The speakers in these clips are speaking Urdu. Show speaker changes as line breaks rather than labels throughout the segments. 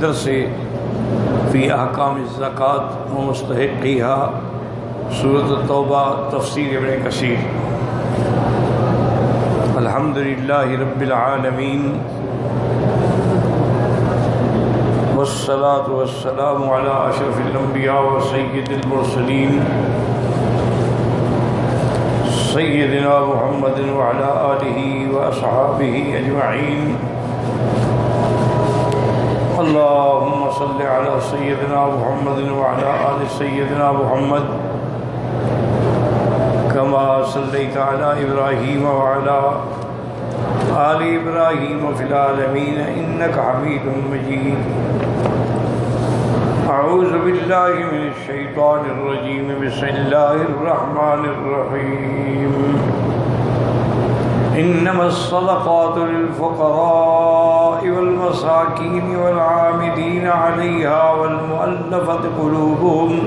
درس فی احکام الزکوٰۃ و مستحقیہا سورۃ التوبہ تفسیر ابن کثیر۔ الحمدللہ رب العالمین والصلاة والسلام علی اشرف الانبیاء و سید المرسلین سیدنا محمد وعلی آلہ واصحابہ اجمعین۔ اللہم صل علی سیدنا محمد وعلی آل سیدنا محمد کما صلیت علی ابراہیم وعلی آل ابراہیم فی العالمین انک حمید مجید۔ اعوذ باللہ من الشیطان الرجیم، بسم اللہ الرحمن الرحیم۔ انما الصدقات للفقراء والمساکین والعاملین علیہا والمؤلفۃ قلوبهم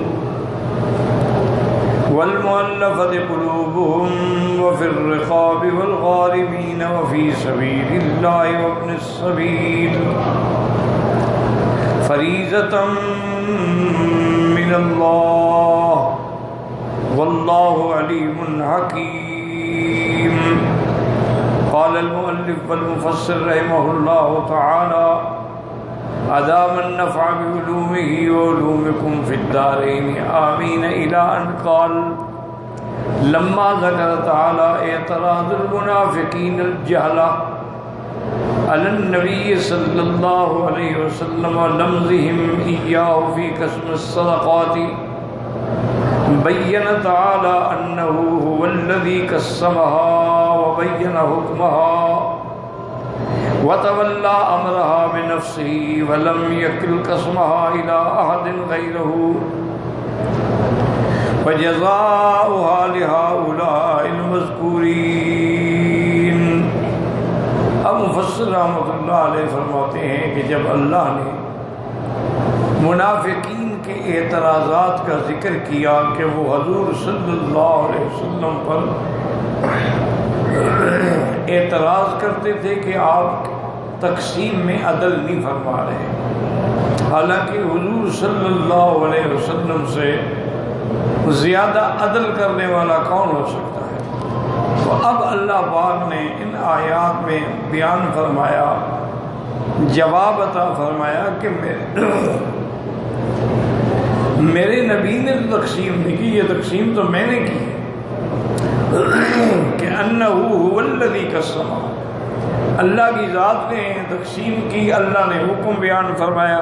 وفي الرقاب والغارمين وفي سبيل الله وابن السبيل فريضة من الله والله عليم حكيم۔ قال المؤلف والمفسر رحمه الله تعالى أدام النفع بعلومه وعلومكم في الدارين آمين، إلى أن قال لما ذكر تعالى اعتراض المنافقين الجهلة على النبي صلى الله عليه وسلم لمزهم إياه في قسم الصدقات، بين تعالى أنه هو الذي قسمها وبين حكمها وتولى أمرها بنفسه ولم يكل قسمها إلى أحد غيره، وجزاؤها لهؤلاء المذكورين۔ اب مفسر رحمۃ اللہ علیہ فرماتے ہیں کہ جب اللہ نے منافقین کے اعتراضات کا ذکر کیا کہ وہ حضور صلی اللہ علیہ وسلم پر اعتراض کرتے تھے کہ آپ تقسیم میں عدل نہیں فرما رہے، حالانکہ حضور صلی اللہ علیہ وسلم سے زیادہ عدل کرنے والا کون ہو سکتا ہے؟ تو اب اللہ پاک نے ان آیات میں بیان فرمایا، جواب عطا فرمایا کہ میرے نبی نے تقسیم نہیں کی، یہ تقسیم تو میں نے کی کہ انہ هو الذی قسم، اللہ کی ذات نے تقسیم کی، اللہ نے حکم بیان فرمایا،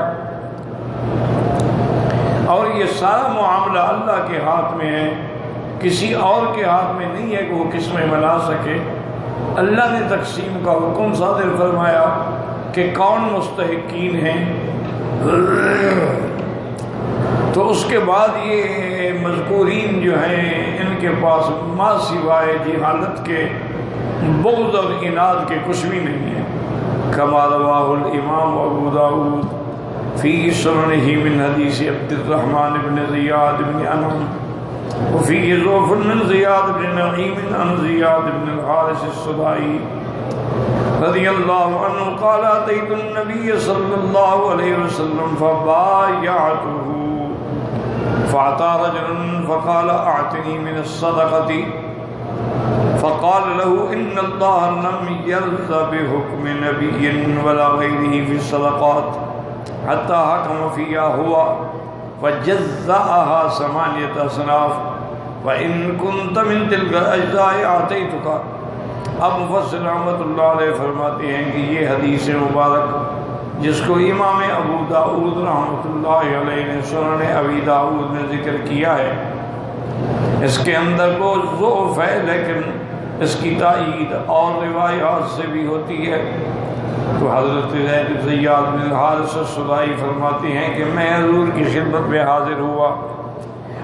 اور یہ سارا معاملہ اللہ کے ہاتھ میں ہے، کسی اور کے ہاتھ میں نہیں ہے کہ وہ قسمیں بنا سکے۔ اللہ نے تقسیم کا حکم صادر فرمایا کہ کون مستحقین ہیں، تو اس کے بعد یہ مذکورین جو ہیں ان کے پاس ما سوائے جہالت کے، بغض اور عناد کے کچھ بھی نہیں ہے۔ کما رواہ الامام ابو داؤد فی سننہ من حدیث عبد الرحمن بن زیاد بن انم وفی ضعف من زیاد بن نعیم عن زیاد بن الحارث السدائی رضی اللہ عنہ قال اتیت النبی صلی اللہ علیہ وسلم فبایعته فاعطى رجل فقال اعطني من الصدقة فقال له ان الله لم يرضى بحكم نبي ولا غيره في الصدقات حتى حكم فيها هو وجزأها 8 أصناف وإن كنت من تلك الأجزاء أعطيتك۔ اب مفسر رحمۃ اللہ علیہ فرماتے ہیں کہ یہ حدیث مبارک جس کو امام ابو داؤد رحمۃ اللہ علیہ نے سنن ابی داؤد میں ذکر کیا ہے، اس کے اندر کو ضعف ہے، لیکن اس کی تائید اور روایات سے بھی ہوتی ہے۔ تو حضرت زیاد بن الحارث السدائی فرماتے ہیں کہ میں حضور کی خدمت میں حاضر ہوا،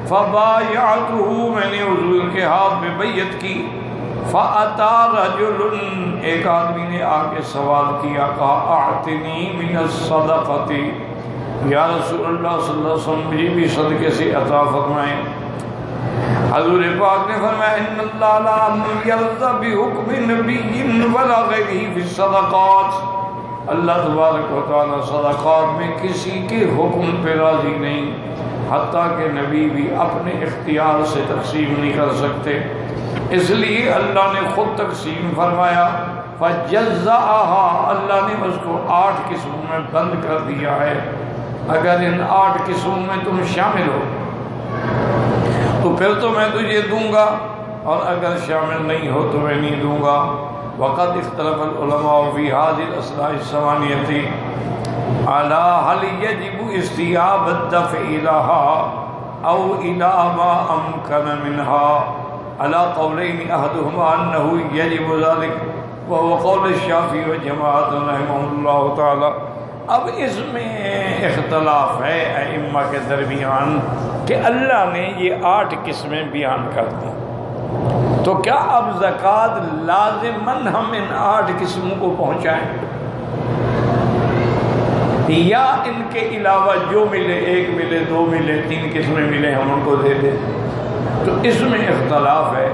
فبایعته، میں نے حضور کے ہاتھ میں بیعت کی، فاتا رجل، ایک آدمی نے آ کے سوال کیا، کہا اعطنی من الصدقۃ، یا رسول اللہ صلی اللہ علیہ وسلم مجھے بھی صدقے سے عطا فرمائیں۔ حضور پاک نے فرمایا ان اللہ لا یرضی بحکم نبی ولا غیرہ فی الصدقات، اللہ تبارک و تعالیٰ صدقات میں کسی کے حکم پہ راضی نہیں، حتیٰ کہ نبی بھی اپنے اختیار سے تقسیم نہیں کر سکتے، اس لیے اللہ نے خود تقسیم فرمایا۔ فَجَزَّأَهَا، اللہ نے اس کو 8 قسموں میں بند کر دیا ہے، اگر ان 8 قسموں میں تم شامل ہو تو پھر تو میں تجھے دوں گا، اور اگر شامل نہیں ہو تو میں نہیں دوں گا۔ وقد اختلف العلماء فی هذه الأصناف الثمانية على هل يجب استيعاب الدفع لها أو إلى ما أمكن منها على قولين أحدهما أنه يجب ذلك وهو قول الشافعي وجماعة رحمهم الله تعالى۔ اب اس میں اختلاف ہے ائمہ کے درمیان کہ اللہ نے یہ 8 قسمیں بیان کر دیں، تو کیا اب زکوٰۃ لازماً ہم ان 8 قسموں کو پہنچائیں، یا ان کے علاوہ جو ملے، 1 ملے، 2 ملے، 3 قسمیں ملے، ہم ان کو دے دیں؟ تو اس میں اختلاف ہے۔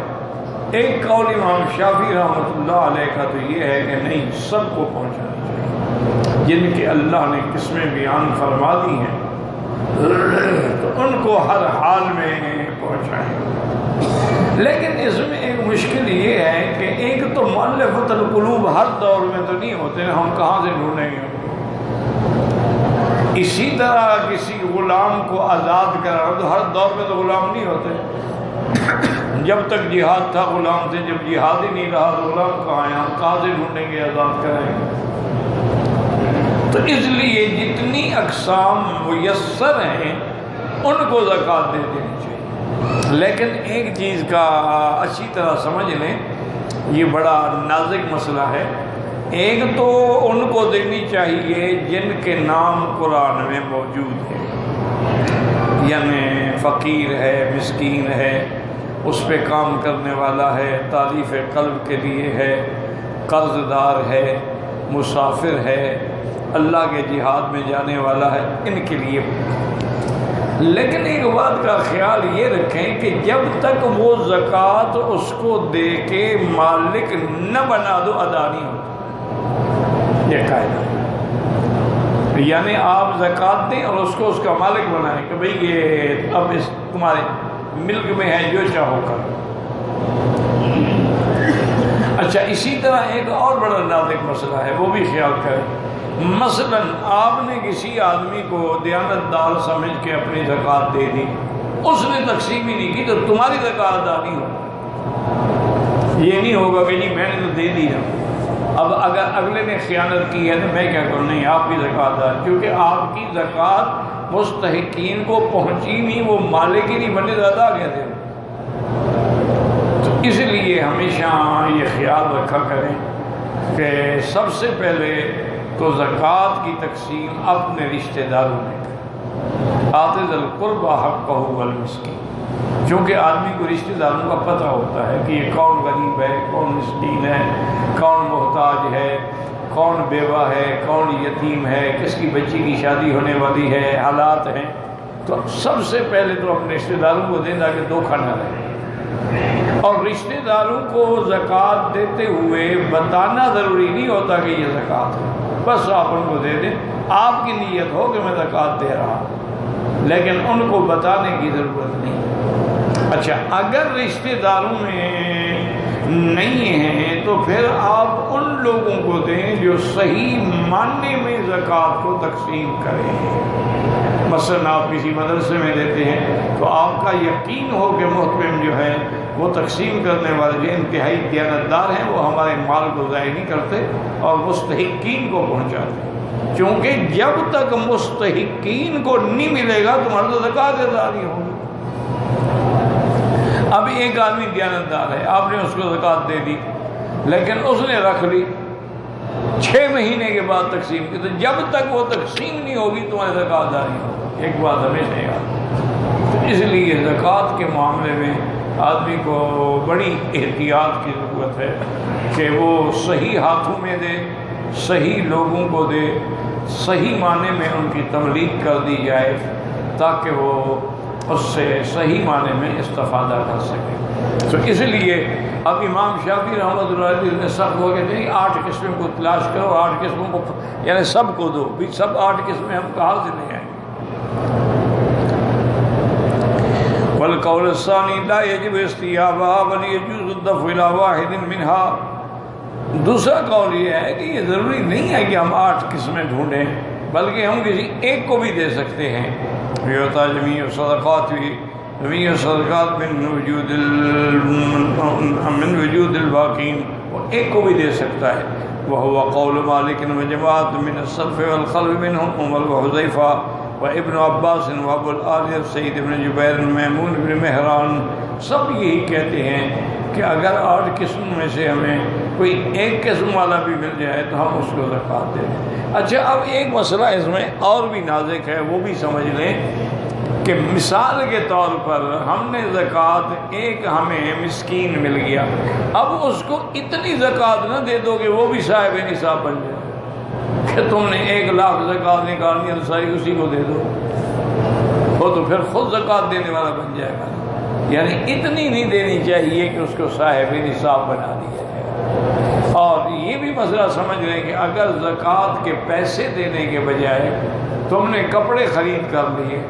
ایک قول امام شافعی رحمۃ اللہ علیہ کا تو یہ ہے کہ نہیں، سب کو پہنچانا چاہیے، جن کے اللہ نے قسمیں بیان فرما دی ہیں تو ان کو ہر حال میں پہنچائیں۔ لیکن اس میں ایک مشکل یہ ہے کہ ایک تو مؤلفۃ القلوب ہر دور میں تو نہیں ہوتے، ہم کہاں سے ڈھونڈیں گے؟ اسی طرح کسی غلام کو آزاد کرا تو ہر دور میں تو غلام نہیں ہوتے، جب تک جہاد تھا غلام تھے، جب جہاد ہی نہیں رہا تو غلام کہاں ہیں؟ ہم کہاں سے ڈھونڈیں گے آزاد کرائیں گے؟ تو اس لیے جتنی اقسام میسر ہیں ان کو زکوٰۃ دے دینی چاہیے۔ لیکن ایک چیز کا اچھی طرح سمجھ لیں، یہ بڑا نازک مسئلہ ہے۔ ایک تو ان کو دینی چاہیے جن کے نام قرآن میں موجود ہیں، یعنی فقیر ہے، مسکین ہے، اس پہ کام کرنے والا ہے، تعلیف قلب کے لیے ہے، قرض دار ہے، مسافر ہے، اللہ کے جہاد میں جانے والا ہے، ان کے لیے۔ لیکن ایک بات کا خیال یہ رکھیں کہ جب تک وہ زکوٰۃ اس کو دے کے مالک نہ بنا دو، ادا نہیں ہوتا، یہ قاعدہ ہے۔ یعنی آپ زکوٰۃ دیں اور اس کو اس کا مالک بنائیں کہ بھئی یہ اب اس تمہارے ملک میں ہے، جو چاہو کر۔ اچھا، اسی طرح ایک اور بڑا نازک مسئلہ ہے، وہ بھی خیال کریں۔ مثلا آپ نے کسی آدمی کو دیانت دار سمجھ کے اپنی زکوٰۃ دے دی، اس نے تقسیم ہی نہیں کی تو تمہاری زکوٰۃ ادا نہیں ہوگی۔ یہ نہیں ہوگا کہ جی میں نے تو دے دیا، اب اگر اگلے نے خیانت کی ہے تو میں کیا کروں؟ نہیں، آپ کی زکوٰۃ ادا، کیونکہ آپ کی زکوٰۃ مستحقین کو پہنچی نہیں، وہ مالک ہی نہیں بنے، ادا کیسے؟ تو اس لیے ہمیشہ یہ خیال رکھا کریں کہ سب سے پہلے تو زکوٰۃ کی تقسیم اپنے رشتہ داروں میں، آت ذی القربى حقہ والمسکین، چونکہ آدمی کو رشتہ داروں کا پتہ ہوتا ہے کہ یہ کون غریب ہے، کون مسکین ہے، کون محتاج ہے، کون بیوہ ہے، کون یتیم ہے، کس کی بچی کی شادی ہونے والی ہے، حالات ہیں۔ تو سب سے پہلے تو اپنے رشتہ داروں کو دیں تاکہ دھوکہ نہ رہے، اور رشتہ داروں کو زکوٰۃ دیتے ہوئے بتانا ضروری نہیں ہوتا کہ یہ زکوٰۃ ہے، بس آپ ان کو دے دیں، آپ کی نیت ہو کہ میں زکوٰۃ دے رہا ہوں، لیکن ان کو بتانے کی ضرورت نہیں۔ اچھا، اگر رشتہ داروں میں نہیں ہیں تو پھر آپ ان لوگوں کو دیں جو صحیح معنی میں زکوٰۃ کو تقسیم کریں۔ مثلا آپ کسی مدرسے میں دیتے ہیں تو آپ کا یقین ہو کہ محترم جو ہے وہ تقسیم کرنے والے جو انتہائی دیانتدار ہیں، وہ ہمارے مال کو ضائع نہیں کرتے اور مستحقین کو پہنچاتے ہیں، چونکہ جب تک مستحقین کو نہیں ملے گا تمہارا تو زکوٰۃ ادا نہیں ہوگی۔ اب ایک آدمی دیانتدار ہے، آپ نے اس کو زکوٰۃ دے دی، لیکن اس نے رکھ لی، 6 مہینے کے بعد تقسیم کی، تو جب تک وہ تقسیم نہیں ہوگی تمہاری زکوٰۃ ادا نہیں ہوگی۔ ایک بات ہمیشہ یاد، تو اس لیے زکوٰۃ کے معاملے میں آدمی کو بڑی احتیاط کی ضرورت ہے کہ وہ صحیح ہاتھوں میں دے، صحیح لوگوں کو دے، صحیح معنی میں ان کی تبلیغ کر دی جائے، تاکہ وہ اس سے صحیح معنی میں استفادہ کر سکیں۔ تو اس لیے اب امام شافعی رحمۃ اللہ علیہ نے سب کو کہتے ہیں 8 قسمیں کو تلاش کرو، 8 قسموں کو یعنی سب کو دو، بھی سب 8 قسمیں ہم کہاں سے لے آئیں گے؟ والقول الثانی لا یجب استیابها بل یجوز الدفع الى واحد منها، دوسرا قول یہ ہے کہ یہ ضروری نہیں ہے کہ ہم 8 قسمیں ڈھونڈیں، بلکہ ہم کسی ایک کو بھی دے سکتے ہیں۔ یعطی جمیع الصدقات جمیع الصدقات من وجود الباقین، وہ ایک کو بھی دے سکتا ہے۔ وهو قول مالک وجماعت من السلف والخلف منهم عمر وحذیفہ وابن عباس وابو العالیہ سعید بن جبیر میمون بن مہران، سب یہی کہتے ہیں کہ اگر 8 قسم میں سے ہمیں کوئی ایک قسم والا بھی مل جائے تو ہم اس کو زکوٰۃ دے دیں۔ اچھا، اب ایک مسئلہ اس میں اور بھی نازک ہے، وہ بھی سمجھ لیں کہ مثال کے طور پر ہم نے زکوٰۃ ایک ہمیں مسکین مل گیا، اب اس کو اتنی زکوٰۃ نہ دے دو کہ وہ بھی صاحب نصاب بن جائے کہ تم نے 1 لاکھ زکوٰۃ نکالنی ہے تو ساری اسی کو دے دو، وہ تو پھر خود زکوٰۃ دینے والا بن جائے گا۔ یعنی اتنی نہیں دینی چاہیے کہ اس کو صاحب نصاب بنا دیا جائے۔ اور یہ بھی مسئلہ سمجھ لیں کہ اگر زکوٰۃ کے پیسے دینے کے بجائے تم نے کپڑے خرید کر لیے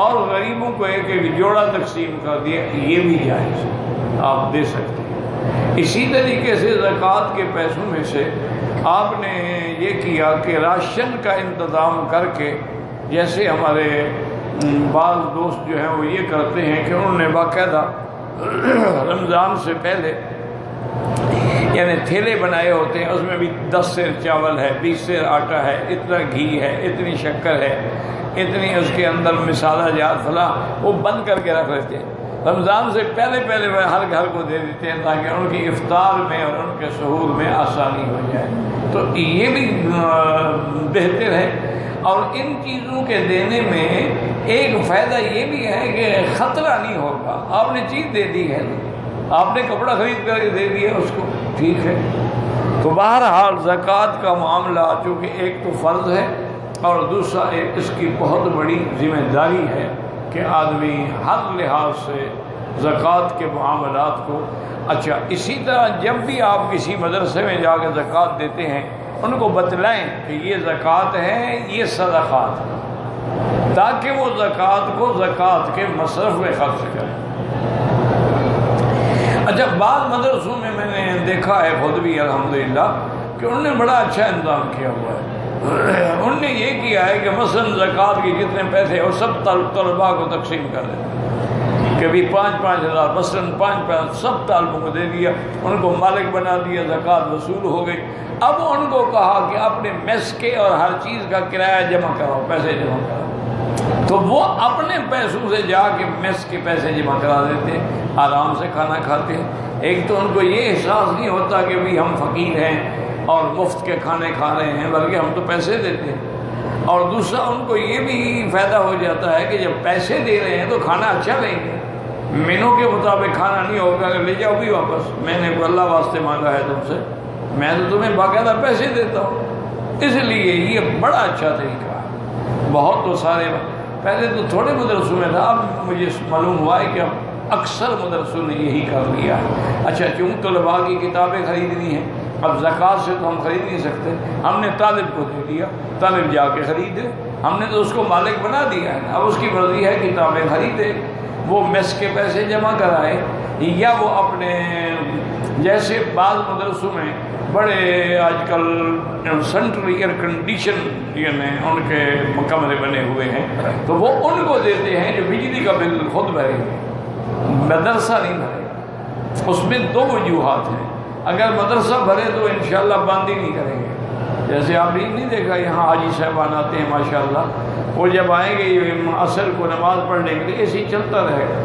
اور غریبوں کو 1 جوڑا تقسیم کر دیا، یہ بھی جائز ہے، آپ دے سکتے ہیں۔ اسی طریقے سے زکوٰۃ کے پیسوں میں سے آپ نے یہ کیا کہ راشن کا انتظام کر کے، جیسے ہمارے بعض دوست جو ہیں وہ یہ کرتے ہیں کہ انہوں نے باقاعدہ رمضان سے پہلے یعنی تھیلے بنائے ہوتے ہیں، اس میں بھی 10 سیر چاول ہے، 20 سیر آٹا ہے، اتنا گھی ہے، اتنی شکر ہے، اتنی اس کے اندر مسالہ جات فلاں، وہ بند کر کے رکھ لیتے ہیں۔ رمضان سے پہلے وہ ہر گھر کو دے دیتے ہیں تاکہ ان کی افطار میں اور ان کے سحور میں آسانی ہو جائے، تو یہ بھی بہتر ہے۔ اور ان چیزوں کے دینے میں ایک فائدہ یہ بھی ہے کہ خطرہ نہیں ہوگا، آپ نے چیز دے دی ہے، آپ نے کپڑا خرید کر کے دے دیا اس کو، ٹھیک ہے۔ تو بہرحال زکوٰۃ کا معاملہ چونکہ ایک تو فرض ہے اور دوسرا ایک اس کی بہت بڑی ذمہ داری ہے کہ آدمی ہر لحاظ سے زکوٰۃ کے معاملات کو اچھا۔ اسی طرح جب بھی آپ کسی مدرسے میں جا کے زکوٰۃ دیتے ہیں، ان کو بتلائیں کہ یہ زکوٰۃ ہے، یہ صدقات ہے، تاکہ وہ زکوٰۃ کو زکوٰۃ کے مصرف میں خرچ کریں۔ اچھا، بعض مدرسوں میں نے دیکھا ہے خود بھی الحمدللہ کہ انہوں نے بڑا اچھا انتظام کیا ہوا ہے۔ انہوں نے یہ کیا ہے کہ مثلا زکوٰۃ کے جتنے پیسے وہ سب طلباء کو تقسیم کر دیں، کہ بھی 5-5 ہزار مثلاً 5 سب طالبوں کو دے دیا، ان کو مالک بنا دیا، زکوٰۃ وصول ہو گئی۔ اب ان کو کہا کہ اپنے میس کے اور ہر چیز کا کرایہ جمع کراؤ، پیسے جمع کراؤ، تو وہ اپنے پیسوں سے جا کے میس کے پیسے جمع کرا دیتے، آرام سے کھانا کھاتے ہیں۔ ایک تو ان کو یہ احساس نہیں ہوتا کہ بھی ہم فقیر ہیں اور مفت کے کھانے کھا رہے ہیں، بلکہ ہم تو پیسے دیتے ہیں۔ اور دوسرا ان کو یہ بھی فائدہ ہو جاتا ہے کہ جب پیسے دے رہے ہیں تو کھانا اچھا لیں گے، مینو کے مطابق کھانا نہیں ہوگا کہ لے جاؤ بھی واپس، میں نے اللہ واسطے مانگا ہے تم سے، میں تو تمہیں باقاعدہ پیسے دیتا ہوں۔ اس لیے یہ بڑا اچھا طریقہ ہے۔ بہت تو سارے پہلے تو تھوڑے مدرسوں میں تھا، اب مجھے معلوم ہوا ہے کہ اب اکثر مدرسوں نے یہی کر لیا ہے۔ اچھا، چونکہ طلباء کی کتابیں خریدنی ہیں، اب زکوٰۃ سے تو ہم خرید نہیں سکتے، ہم نے طالب کو دے دیا، طالب جا کے خریدے، ہم نے تو اس کو مالک بنا دیا ہے، اب اس کی مرضی ہے کتابیں خریدے، وہ میس کے پیسے جمع کرائے، یا وہ اپنے جیسے بعض مدرسوں میں بڑے آج کل سینٹرل ایئر کنڈیشن یعنی ان کے کمرے بنے ہوئے ہیں، تو وہ ان کو دیتے ہیں جو بجلی کا بل خود بھرے، مدرسہ نہیں بھرے۔ اس میں 2 وجوہات ہیں، اگر مدرسہ بھرے تو انشاءاللہ بند ہی نہیں کریں گے۔ جیسے آپ نے نہیں دیکھا یہاں حاجی صاحبان آتے ہیں ماشاءاللہ، وہ جب آئیں گے عصر کو نماز پڑھنے کے لیے اے سی چلتا رہے گا،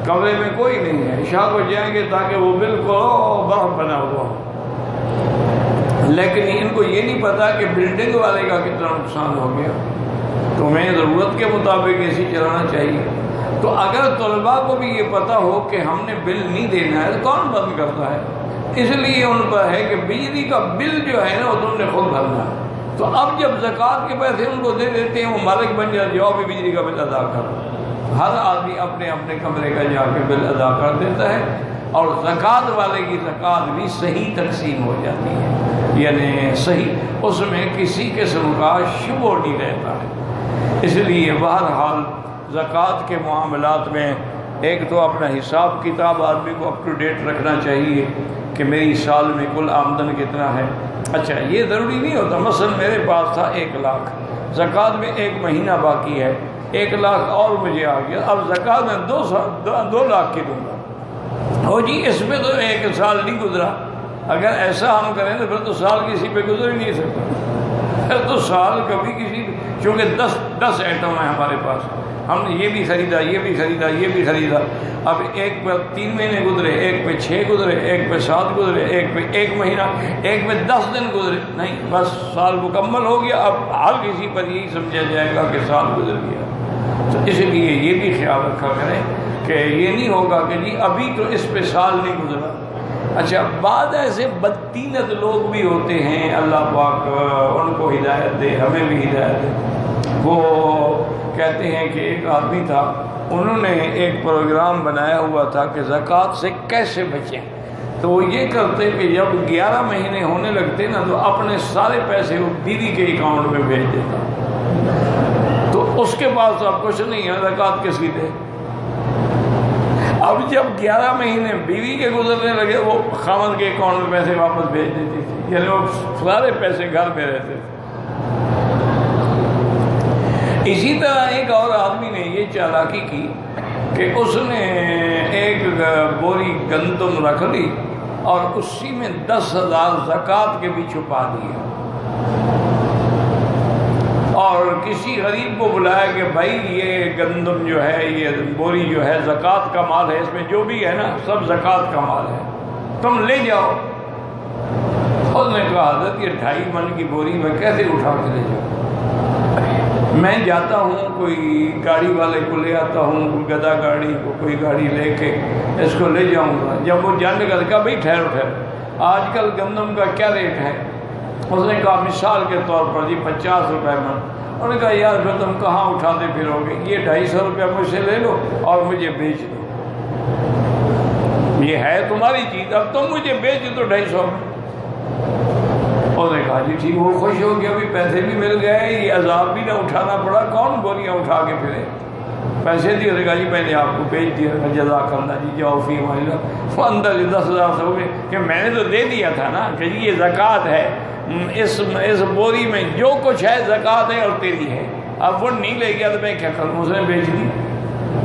کمرے میں کوئی نہیں ہے، عشاء کو جائیں گے تاکہ وہ بالکل برف بنا ہوا ہو۔ لیکن ان کو یہ نہیں پتا کہ بلڈنگ والے کا کتنا نقصان ہو گیا، تو ہمیں ضرورت کے مطابق اے سی چلانا چاہیے۔ تو اگر طلباء کو بھی یہ پتا ہو کہ ہم نے بل نہیں دینا ہے تو کون بند کرتا ہے؟ اس لیے ان پر ہے کہ بجلی کا بل جو ہے نا وہ تم نے خود بھرنا ہے، تو اب جب زکوٰۃ کے پیسے ان کو دے دیتے ہیں وہ مالک بن جاتے جاؤ بھی بجلی کا بل ادا کرو، ہر آدمی اپنے اپنے کمرے کا جا کے بل ادا کر دیتا ہے، اور زکوٰۃ والے کی زکوٰۃ بھی صحیح تقسیم ہو جاتی ہے، یعنی صحیح، اس میں کسی قسم کا شبہ نہیں رہتا ہے۔ اس لیے بہرحال زکوٰۃ کے معاملات میں ایک تو اپنا حساب کتاب آدمی کو اپ ٹو ڈیٹ رکھنا چاہیے کہ میری سال میں کل آمدن کتنا ہے۔ اچھا یہ ضروری نہیں ہوتا، مثلا میرے پاس تھا 1 لاکھ، زکوٰۃ میں 1 مہینہ باقی ہے، 1 لاکھ اور مجھے آ گیا، اب زکوٰۃ میں 2 لاکھ کی دوں گا، ہو جی اس میں تو 1 سال نہیں گزرا۔ اگر ایسا ہم کریں تو پھر تو سال کسی پہ گزر ہی نہیں سکتا، پھر تو سال کبھی کسی، چونکہ 10 ایٹم ہیں ہمارے پاس، ہم نے یہ بھی خریدا، یہ بھی خریدا، یہ بھی خریدا، اب ایک پہ 3 مہینے گزرے، ایک پہ 6 گزرے، ایک پہ 7 گزرے، ایک پہ 1 مہینہ، ایک پہ 10 دن گزرے، نہیں بس سال مکمل ہو گیا، اب ہر کسی پر یہی سمجھا جائے گا کہ سال گزر گیا۔ تو اس لیے یہ بھی خیال رکھا کریں کہ یہ نہیں ہوگا کہ جی ابھی تو اس پہ سال نہیں گزرا۔ اچھا بعد ایسے بدتینت لوگ بھی ہوتے ہیں، اللہ پاک ان کو ہدایت دے، ہمیں بھی ہدایت دے۔ وہ کہتے ہیں کہ ایک آدمی تھا، انہوں نے ایک پروگرام بنایا ہوا تھا کہ زکوٰۃ سے کیسے بچیں، تو وہ یہ کرتے کہ جب 11 مہینے ہونے لگتے نا تو اپنے سارے پیسے وہ بیوی کے اکاؤنٹ میں بھیج دیتا، تو اس کے پاس تو اب کچھ نہیں ہے، زکوٰۃ کس کی دے؟ اب جب 11 مہینے بیوی کے گزرنے لگے وہ خاوند کے اکاؤنٹ میں پیسے واپس بھیج دیتی تھی، یعنی وہ سارے پیسے گھر پہ رہتے تھے۔ اسی طرح ایک اور آدمی نے یہ چالاکی کی کہ اس نے ایک بوری گندم رکھ لی اور اسی میں 10,000 زکوٰۃ کے بھی چھپا دیے، اور کسی غریب کو بلایا کہ بھائی یہ گندم جو ہے، یہ بوری جو ہے زکوٰۃ کا مال ہے، اس میں جو بھی ہے نا سب زکوٰۃ کا مال ہے، تم لے جاؤ۔ اس نے کہا حضرت یہ 2.5 من کی بوری میں کیسے اٹھا کے لے جاؤں؟ میں جاتا ہوں کوئی گاڑی والے کو لے آتا ہوں، کوئی گدا گاڑی کو کوئی گاڑی لے کے اس کو لے جاؤں گا۔ جب وہ جانے کا کہا بھائی ٹھہرو آج کل گندم کا کیا ریٹ ہے؟ اس نے کہا مثال کے طور پر جی 50 روپے من۔ انہوں نے کہا یار پھر تم کہاں اٹھاتے پھرو گے، یہ 250 روپے مجھ سے لے لو اور مجھے بیچ دو، یہ ہے تمہاری چیز، اب تم مجھے بیچ دو 250 میں۔ انہوں نے کہا جی ٹھیک، وہ خوش ہو گیا، بھی پیسے بھی مل گئے، یہ عذاب بھی نہ اٹھانا پڑا، کون بوریاں اٹھا کے پھرے، پیسے دیے۔ نے کہا جی میں نے آپ کو بیچ دیا، جزاک اللہ جی جاؤ فی امان اللہ۔ وہ اندر 10,000 سے ہو گئے کہ میں نے تو دے دیا تھا نا کہ جی یہ زکوٰۃ ہے، اس بوری میں جو کچھ ہے زکوٰۃ ہے اور تیری ہے، اب وہ نہیں لے گیا تو میں کیا کروں، اس نے بیچ دی۔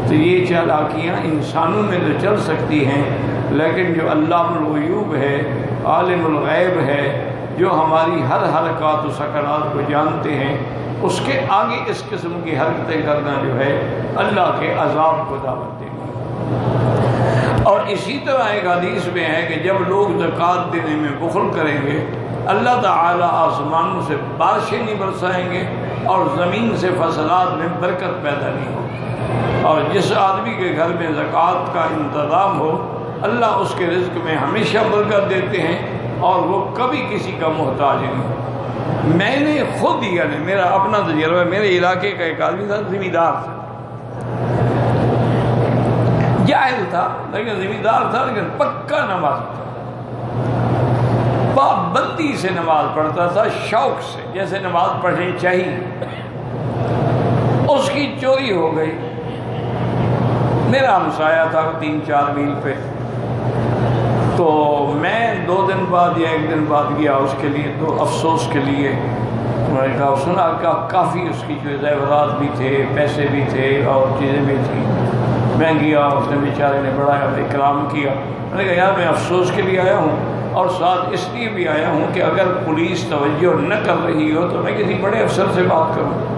تو یہ چالاکیاں انسانوں میں تو چل سکتی ہیں، لیکن جو علام الغیوب ہے، عالم الغیب ہے، جو ہماری ہر حرکات و سکنات کو جانتے ہیں، اس کے آگے اس قسم کی حرکتیں کرنا جو ہے اللہ کے عذاب کو دعوت دینا۔ اور اسی طرح ایک حدیث میں ہے کہ جب لوگ زکوٰۃ دینے میں بخل کریں گے، اللہ تعالیٰ آسمانوں سے بارشیں نہیں برسائیں گے اور زمین سے فصلات میں برکت پیدا نہیں ہوگی، اور جس آدمی کے گھر میں زکوٰۃ کا انتظام ہو اللہ اس کے رزق میں ہمیشہ برکت دیتے ہیں اور وہ کبھی کسی کا محتاج نہیں۔ میں نے خود یعنی میرا اپنا تجربہ، میرے علاقے کا ایک آدمی تھا، ذمہ دار تھا، جاہل تھا لیکن ذمہ دار تھا، لیکن پکا نماز تھا، پابندی سے نماز پڑھتا تھا، شوق سے جیسے نماز پڑھنی چاہیے۔ اس کی چوری ہو گئی، میرا ہمسایہ تھا 3-4 میل پہ، تو میں 2 دن بعد یا 1 دن بعد گیا اس کے لیے، تو افسوس کے لیے میں نے کہا سنا کہ کافی اس کی جو زیورات بھی تھے، پیسے بھی تھے اور چیزیں بھی تھیں، میں گیا، اس نے بیچارے نے بڑا اکرام کیا۔ میں نے کہا یار میں افسوس کے لیے آیا ہوں اور ساتھ اس لیے بھی آیا ہوں کہ اگر پولیس توجہ نہ کر رہی ہو تو میں کسی بڑے افسر سے بات کروں۔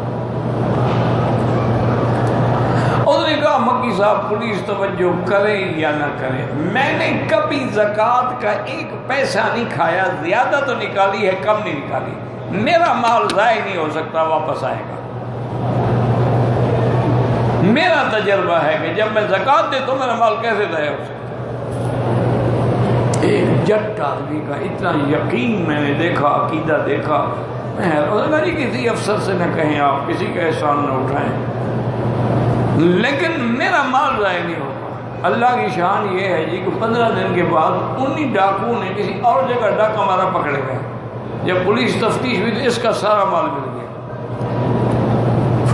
انہوں نے کہا مکی صاحب پولیس توجہ کرے یا نہ کرے، میں نے کبھی زکوٰۃ کا 1 پیسہ نہیں کھایا، زیادہ تو نکالی ہے کم نہیں نکالی، میرا مال ضائع نہیں ہو سکتا، واپس آئے گا۔ میرا تجربہ ہے کہ جب میں زکوٰۃ دیتا ہوں میرا مال کیسے ضائع ہو سکتا ہے۔ ایک جٹ آدمی کا اتنا یقین میں نے دیکھا، عقیدہ دیکھا جی کسی افسر سے نہ کہیں، آپ کسی کا احسان نہ اٹھائیں، لیکن میرا مال ضائع نہیں ہوگا۔ اللہ کی شان یہ ہے جی کہ 15 دن کے بعد انہی ڈاکو نے کسی اور جگہ ڈاکہ مارا، پکڑے گئے۔ جب پولیس تفتیش ہوئی تو اس کا سارا مال مل گیا،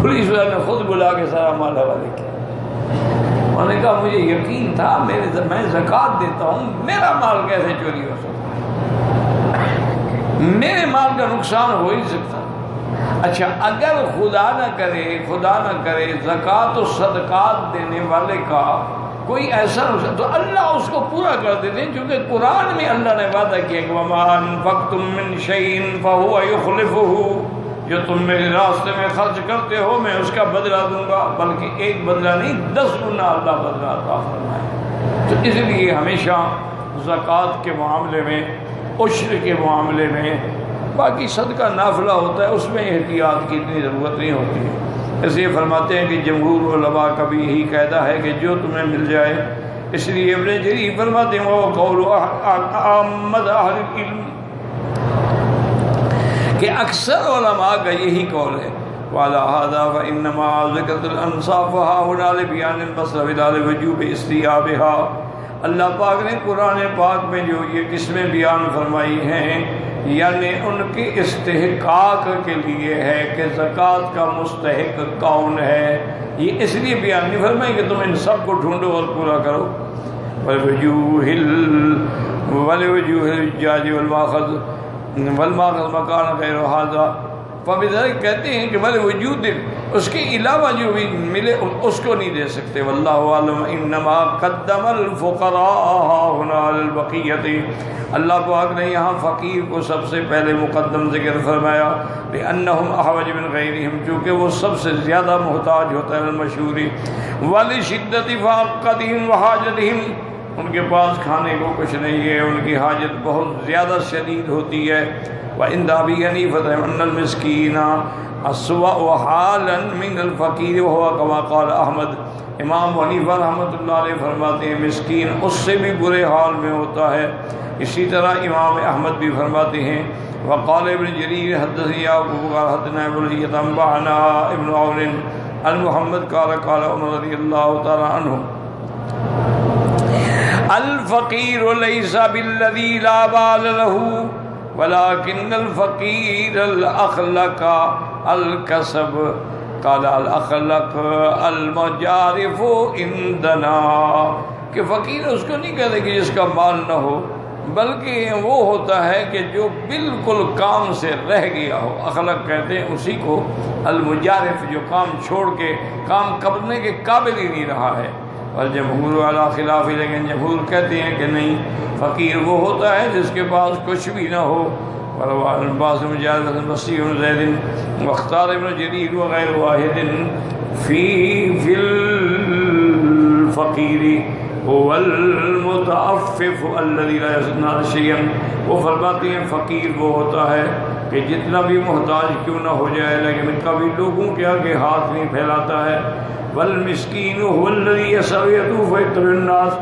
پولیس والے نے خود بلا کے سارا مال حوالے کیا۔ انہوں نے کہا مجھے یقین تھا، میں زکوٰۃ دیتا ہوں، میرا مال کیسے چوری ہو سکتا، میرے مال کا نقصان ہو ہی سکتا۔ اچھا اگر خدا نہ کرے زکوٰۃ و صدقات دینے والے کا کوئی ایسا نقصان، تو اللہ اس کو پورا کر دیتے ہیں، کیونکہ قرآن میں اللہ نے وعدہ کیا کہ وَمَا أَنفَقْتُم مِّن شَيْءٍ فَهُوَ يُخْلِفُهُ، جو تم میرے راستے میں خرچ کرتے ہو میں اس کا بدلہ دوں گا، بلکہ ایک بدلہ نہیں 10 گنا اللہ بدلہ عطا فرمائے۔ تو اس لیے ہمیشہ زکوٰۃ کے معاملے میں، عشر کے معاملے میں، باقی صدقہ نافلہ ہوتا ہے اس میں احتیاط کی اتنی ضرورت نہیں ہوتی ہے۔ اس لیے فرماتے ہیں کہ جمہور علماء کا بھی یہی قاعدہ ہے کہ جو تمہیں مل جائے، اس لیے ابن جریر فرماتے ہیں وہ قول عامۃ اہل العلم، کہ اکثر علماء کا یہی قول ہے۔ وعلى هذا فإنما ذكرت الأنصاف هنا لبيان البصر لوجوب استيابها، اللہ پاک نے قرآن پاک میں جو یہ قسمیں بیان فرمائی ہیں، یعنی ان کے استحقاق کے لیے ہے کہ زکوٰۃ کا مستحق کون ہے، یہ اس لیے بیان نہیں فرمائی کہ تم ان سب کو ڈھونڈو اور پورا کرو۔ وَلِوُجُوهِ الْحُجَّاجِ وَالْمَاخَذ مَكَانَ غَيْرَ هَذَا، فبذلك کہتے ہیں کہ بھلے وجود اس کے علاوہ جو بھی ملے اس کو نہیں دے سکتے۔ واللہ اعلم انما قدم الفقراء هنا للبقیۃ، اللہ پاک نے یہاں فقیر کو سب سے پہلے مقدم ذکر فرمایا، لأنہم احوج من غیرہم، چونکہ وہ سب سے زیادہ محتاج ہوتا ہے المشہور، ولشدۃ فاقتہم وحاجتہم، ان کے پاس کھانے کو کچھ نہیں ہے، ان کی حاجت بہت زیادہ شدید ہوتی ہے۔ وعند ابی حنیفہ ان المسکین اسوأ حالا من الفقیر وهو كما قال احمد، امام حنیفہ رحمۃ اللہ علیہ فرماتے ہیں مسکین اس سے بھی برے حال میں ہوتا ہے۔ اسی طرح امام احمد بھی فرماتے ہیں وقال ابن جریر حدثني يعقوب قال حدثنا ابن لهيعة انبأنا ابن عون عن محمد قال قال عمر رضی اللہ تعالی عنہ الفقیر لیس بالذی لا بال له ولكن الفقیر الاخلق الکسب، قال الاخلق المجارف عندنا، کہ فقیر اس کو نہیں کہتے کہ جس کا مال نہ ہو، بلکہ وہ ہوتا ہے کہ جو بالکل کام سے رہ گیا ہو، اخلق کہتے ہیں اسی کو، المجارف جو کام چھوڑ کے کام کرنے کے قابل ہی نہیں رہا ہے۔ اور جمہور علی خلاف، لیکن جمہور کہتے ہیں کہ نہیں، فقیر وہ ہوتا ہے جس کے پاس کچھ بھی نہ ہو۔ بعض مجاہد مسیح زید واختار ابن جریر وغیر واحد فی الفقیر هو المتعفف الذي لا يصنع شيئا، وہ فرماتے ہیں فقیر وہ ہوتا ہے کہ جتنا بھی محتاج کیوں نہ ہو جائے لیکن کبھی لوگوں کے آگے ہاتھ نہیں پھیلاتا ہے۔ والمسکین هو الذي يسعى ويطوف ويتبع الناس،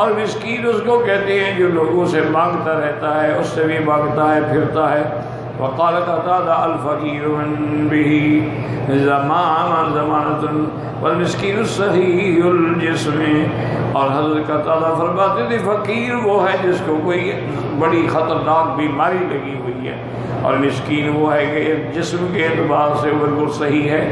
اور مسکین اس کو کہتے ہیں جو لوگوں سے مانگتا رہتا ہے، اس سے بھی مانگتا ہے پھرتا ہے۔ وقال قتادہ الفقیر من به زمانۃ والمسکین الصحیح الجسم، اور حضرت قتادہ فرماتے تھے فقیر وہ ہے جس کو کوئی بڑی خطرناک بیماری لگی ہوئی ہے، اور مسکین وہ ہے کہ جسم کے اعتبار سے بالکل صحیح ہے۔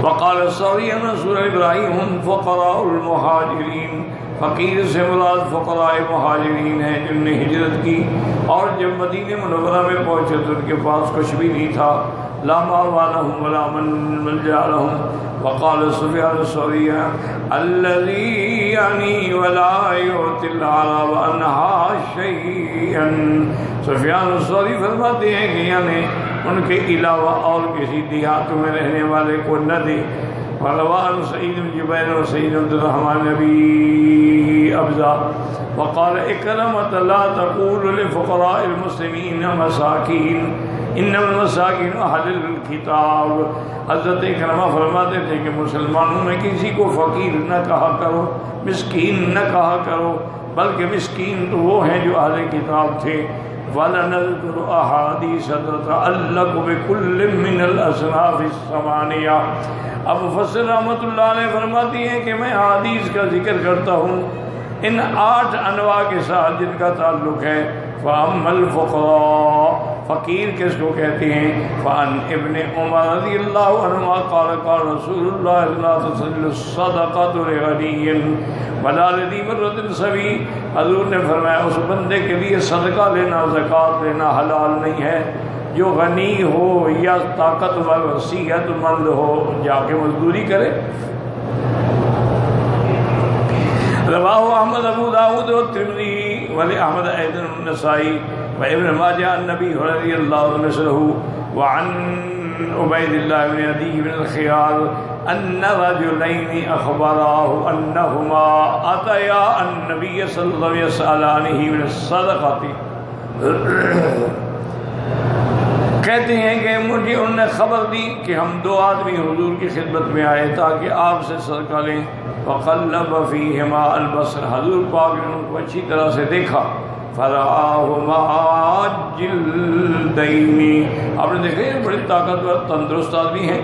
وقال الصوری رسول ابراہیم ہم فقراء المہاجرین، فقیر سے مراد فقراء مہاجرین ہیں جن نے ہجرت کی اور جب مدینہ منورہ میں پہنچے تو ان کے پاس کچھ بھی نہیں تھا، لا مأوى لهم ولا ملجأ لهم۔ وقال سفیان الثوری الذی یعنی ولا یعطی العرب عنها شیئا، سفیان الثوری فرماتے ہیں کہ یعنی ان کے علاوہ اور کسی دیہاتوں میں رہنے والے کو نہ دے۔ وروان سعید بن جبیر و سعید عبد الرحمن ابی ابزا وقال اکرمۃ لا تقول لفقراء المسلمین مساکین انما المساکین اہل الکتاب، حضرت اکرمہ فرماتے تھے کہ مسلمانوں میں کسی کو فقیر نہ کہا کرو، مسکین نہ کہا کرو، بلکہ مسکین تو وہ ہیں جو اہل کتاب تھے۔ وَلَنَذْكُرُ أَحَادِيثَ تَتَعَلَّقُ بِكُلٍّ مِّنَ الْأَصْنَافِ الثَّمَانِيَةِ۔ اب مفسر رحمۃ اللہ علیہ فرماتی ہیں کہ میں حدیث کا ذکر کرتا ہوں ان 8 انواع کے ساتھ جن کا تعلق ہے۔ فَأَمَّا الْفُقَرَاءُ، فقیر کس کو کہتے ہیں؟ فَعَنْ ابن عمر رضی اللہ عنہما قال قال رسول اللہ لا تَصِلُّ الصَّدَقَةُ لِغَنِيٍّ وَلَا لِذِي مَرَّةٍ سَوِيٍّ۔ حضور نے فرمایا اس بندے کے لیے صدقہ لینا، زکوٰۃ لینا حلال نہیں ہے جو غنی ہو یا طاقتور صحت مند ہو، جا کے مزدوری کرے۔ رواہ احمد ابو داود و ترمذی ولی احمد ایضا النسائی و ابن ماجہ النبی رضی اللہ عنہ مثلہ وعن عبید اللہ بن عدی بن الخیار ان رجلین اخبراہ انہما اتیا النبی صلی اللہ علیہ وسلم من الصدقۃ۔ کہتے ہیں کہ مجھے انہوں نے خبر دی کہ ہم 2 آدمی حضور کی خدمت میں آئے تاکہ آپ سے صدقہ لیں۔ فقلب فیہما البصر، حضور پاک نے ان کو اچھی طرح سے دیکھا۔ فرآہما جلدین، آپ نے دیکھا یہ بڑی طاقتور تندرست آدمی ہیں۔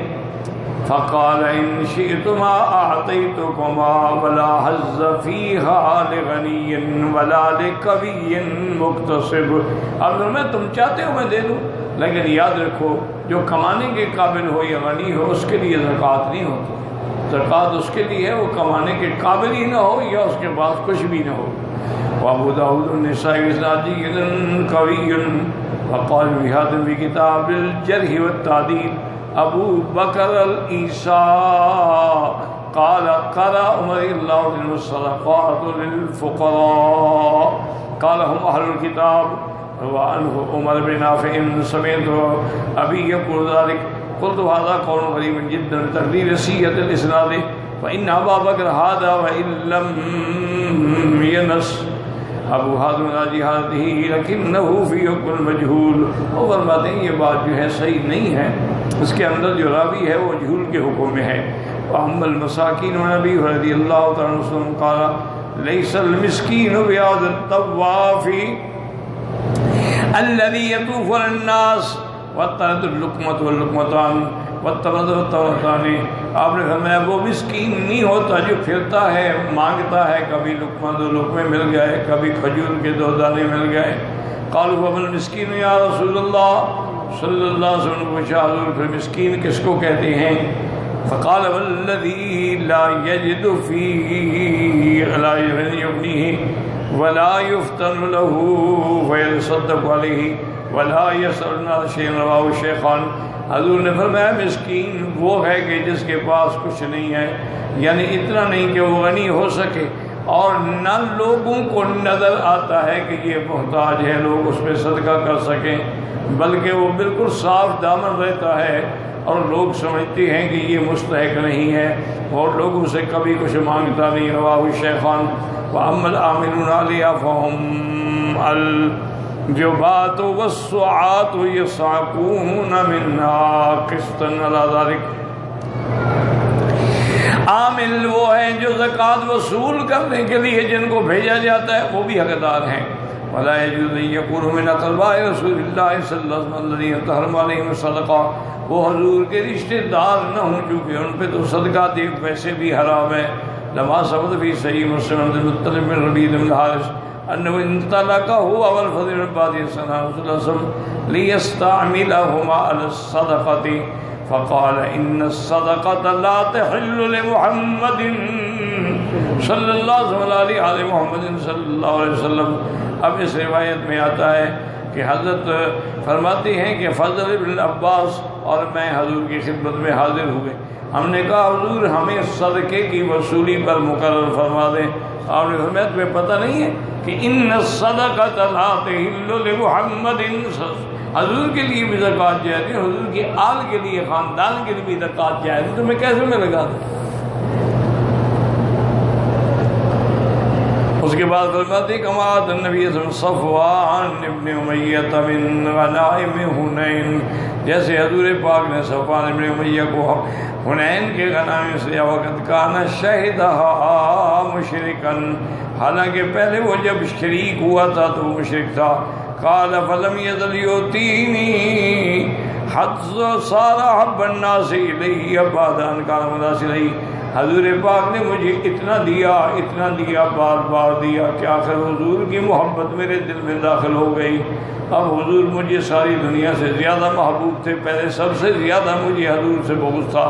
فقال ان شئتما اعطیتکما ولا حظ فیہا لغنی ولا لقوی مکتسب۔ اب میں تم چاہتے ہو میں دے دوں، لیکن یاد رکھو جو کمانے کے قابل ہو یا غنی ہو اس کے لیے زکوٰۃ نہیں ہوتی۔ زکوٰۃ اس کے لیے ہے وہ کمانے کے قابل ہی نہ ہو یا اس کے پاس کچھ بھی نہ ہو۔ وابو داود النسائی اسنادی قوی وقال بهذا في كتاب الجرح والتعديل ابو بکر العیسیٰ قال قرأ عمر اللہ عنہ الصدقات للفقراء قال هم اہل الكتاب وعنه عمر بن نافع سمعت ابي يقول ذلك قلت هذا قول غريب جدا تقدير سيئة الاسناد فإن ابا بکر هذا وإن لم ينس ابو حاتم راجی هذه لكنه في حكم المجهول۔ وہ فرماتے ہیں یہ بات جو ہے صحیح نہیں ہے، اس کے اندر جو راوی ہے وہ مجہول کے حکم میں ہے۔ وأما المساكين ونبي رضي الله تعالى عنه قال ليس المسكين بهذا الطواف الذي يطوف على الناس والترد اللقمة واللقمتان والتمد والتمتان۔ آپ نے فرمایا وہ مسکین نہیں ہوتا جو پھرتا ہے مانگتا ہے، کبھی لقمہ 2 لقمے مل گئے، کبھی کھجور کے 2 دانے مل گئے۔ قالوا فما المسکین یا رسول اللہ صلی اللہ علیہ وسلم پوچھا حضور پھر مسکین کس کو کہتے ہیں؟ فقال والذی لا یجد فیہ لا یغنیہ ولا یفتن له فیتصدق علیہ ولا یسأل الناس شیئا رواہ الشیخان۔ حضور نے فرمایا مسکین وہ ہے کہ جس کے پاس کچھ نہیں ہے، یعنی اتنا نہیں کہ وہ غنی ہو سکے اور نہ لوگوں کو نظر آتا ہے کہ یہ محتاج ہے لوگ اس پہ صدقہ کر سکیں، بلکہ وہ بالکل صاف دامن رہتا ہے اور لوگ سمجھتے ہیں کہ یہ مستحق نہیں ہے اور لوگوں سے کبھی کچھ مانگتا نہیں۔ رواہ الشیخان۔ وَأَمَّا الْعَامِلُونَ عَلَيْهَا فَهُمْ الجبات والسعات يسعقون منها قسطا على ذلك۔ عامل وہ ہیں جو زکوٰۃ وصول کرنے کے لیے جن کو بھیجا جاتا ہے وہ بھی حقدار ہیں۔ ولا يجوز ان يكونوا من اقرباء رسول الله صلی اللہ علیہ وسلم الذين تحرم عليهم الصدقہ، وہ حضور کے رشتے دار نہ ہوں کیونکہ ان پہ تو صدقہ دے ویسے بھی حرام ہے۔ لما ثبت في صحيح مسلم عن المطلب بن ربيع بن الحارث انه انطلق هو والفضل بن عباد صلى الله عليه وسلم ليستعملهما على الصدقة فقال ان الصدقة لا تحل لمحمد صلی اللہ علیہ محمد صلی اللہ علیہ وسلم۔ اب اس روایت میں آتا ہے کہ حضرت فرماتے ہیں کہ فضل بن عباس اور میں حضور کی خدمت میں حاضر ہوئے، ہم نے کہا حضور ہمیں صدقے کی وصولی پر مقرر فرما دیں۔ آپ نے فرمایا تمہیں پتہ نہیں ہے کہ ان الصدقۃ لا تحل لمحمد، حضور کے لیے بھی زکوٰۃ جائز ہے، حضور کی آل کے لیے خاندان کے لیے بھی زکوٰۃ جائز ہے، تمہیں کیسے میں لگا دوں؟ اس کے بعد فرماتے کمات النبی صلی اللہ علیہ وسلم صفوان ابن امیہ من غنائم حنین، جیسے حضور پاک نے صفوان ابن امیہ کو حنین کے غنائم سے وقت کانا شہدہا مشرکن، حالانکہ پہلے وہ جب شریک ہوا تھا تو وہ مشرک تھا۔ قال فلم يزل يؤتيني حتى صار حب الناس إلي بعد أن كان مناسلي. حضور پاک نے مجھے اتنا دیا بار بار دیا کہ آخر حضور کی محبت میرے دل میں داخل ہو گئی. اب حضور مجھے ساری دنیا سے زیادہ محبوب تھے. پہلے سب سے زیادہ مجھے حضور سے بغض تھا.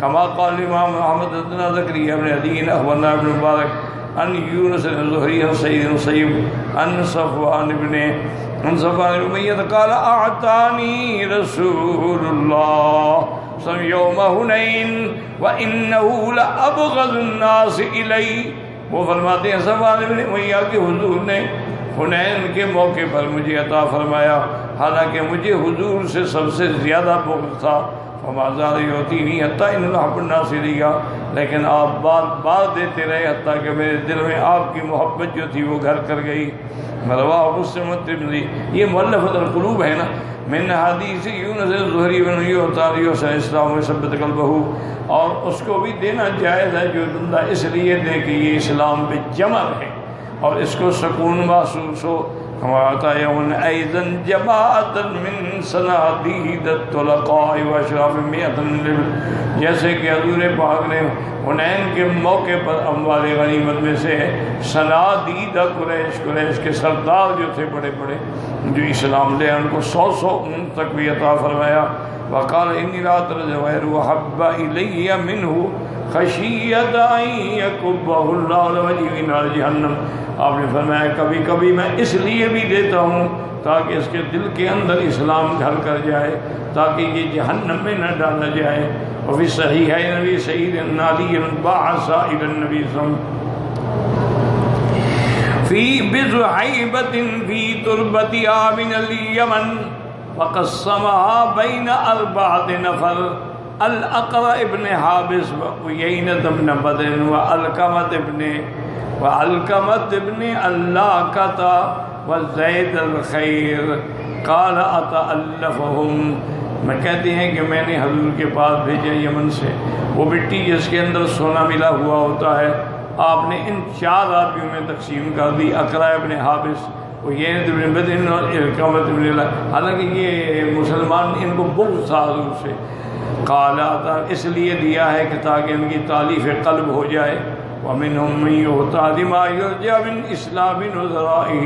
کما قال امام محمد بن زکریا بن عدی اخبرنا ابن مبارک ان یونس الزہری عن سعید بن مسیب عن صفوان بن امیہ قال اعطانی رسول اللہ یوم حنین وانہ لابغض الناس الی. وہ فرماتے ہیں صفوان بن امیہ کہ حضور نے حنین کے موقع پر مجھے عطا فرمایا حالانکہ مجھے حضور سے سب سے زیادہ بغض تھا. فما زال یعطینی حتی ان حب الناس الی. لیکن آپ بار بار دیتے رہے حتیٰ کہ میرے دل میں آپ کی محبت جو تھی وہ گھر کر گئی. رواہ مسلم والترمذی. یہ مؤلفۃ القلوب ہے نا. من حدیث یونس الزہری بن یعطی وسلم اسلام وثبت قلبہ. اور اس کو بھی دینا جائز ہے جو بندہ اس لیے دے کہ یہ اسلام پہ جمع ہے اور اس کو سکون محسوس ہو. وَعَطَى يَوْمًا أَيْضًا جَمَاعَةً مِّن صَنَادِيدِ الطُّلَقَاءِ وَأَشْرَافِ مِئَةٍ. جیسے کہ حضور پاک نے حنین کے موقع پر اموال غنیمت میں سے صنادید قریش کے سردار جو تھے بڑے بڑے جو اسلام لے ان کو 100 تک بھی عطا فرمایا. وَقَالَ إِنِّي لَا أَتَرَجَّوْا غَيْرَهُ أَحَبَّ إِلَيَّ مِنْهُ خشیۃ ان یکبہ اللہ وجہ نار جہنم. آپ نے فرمایا کبھی کبھی میں اس لیے بھی دیتا ہوں تاکہ اس کے دل کے اندر اسلام گھر کر جائے تاکہ یہ جہنم میں نہ ڈالا جائے. وفی صحیح ہے نبی سعید علی بعث الی النبی صلی اللہ علیہ وسلم فی بضعیبۃ فی تربۃ من الیمن فقسمها بین 4 نفر الاقرع ابن حابس وعینۃ ابن بدر وعلقمۃ ابن علاقۃ وزید الخیر. قال اتألفهم. میں کہتے ہیں کہ میں نے حضور کے پاس بھیجا یمن سے وہ مٹی جس کے اندر سونا ملا ہوا ہوتا ہے. آپ نے ان 4 آدمیوں میں تقسیم کر دی. اقرع ابن حابس وعینۃ ابن بدر اور علقمۃ ابن علاقۃ. حالانکہ یہ مسلمان ان کو بغض تھا حضور سے. قال اس لیے دیا ہے کہ تاکہ ان کی تالیف قلب ہو جائے. ومنهم من يؤتى لما يرجى من اسلام نظرائه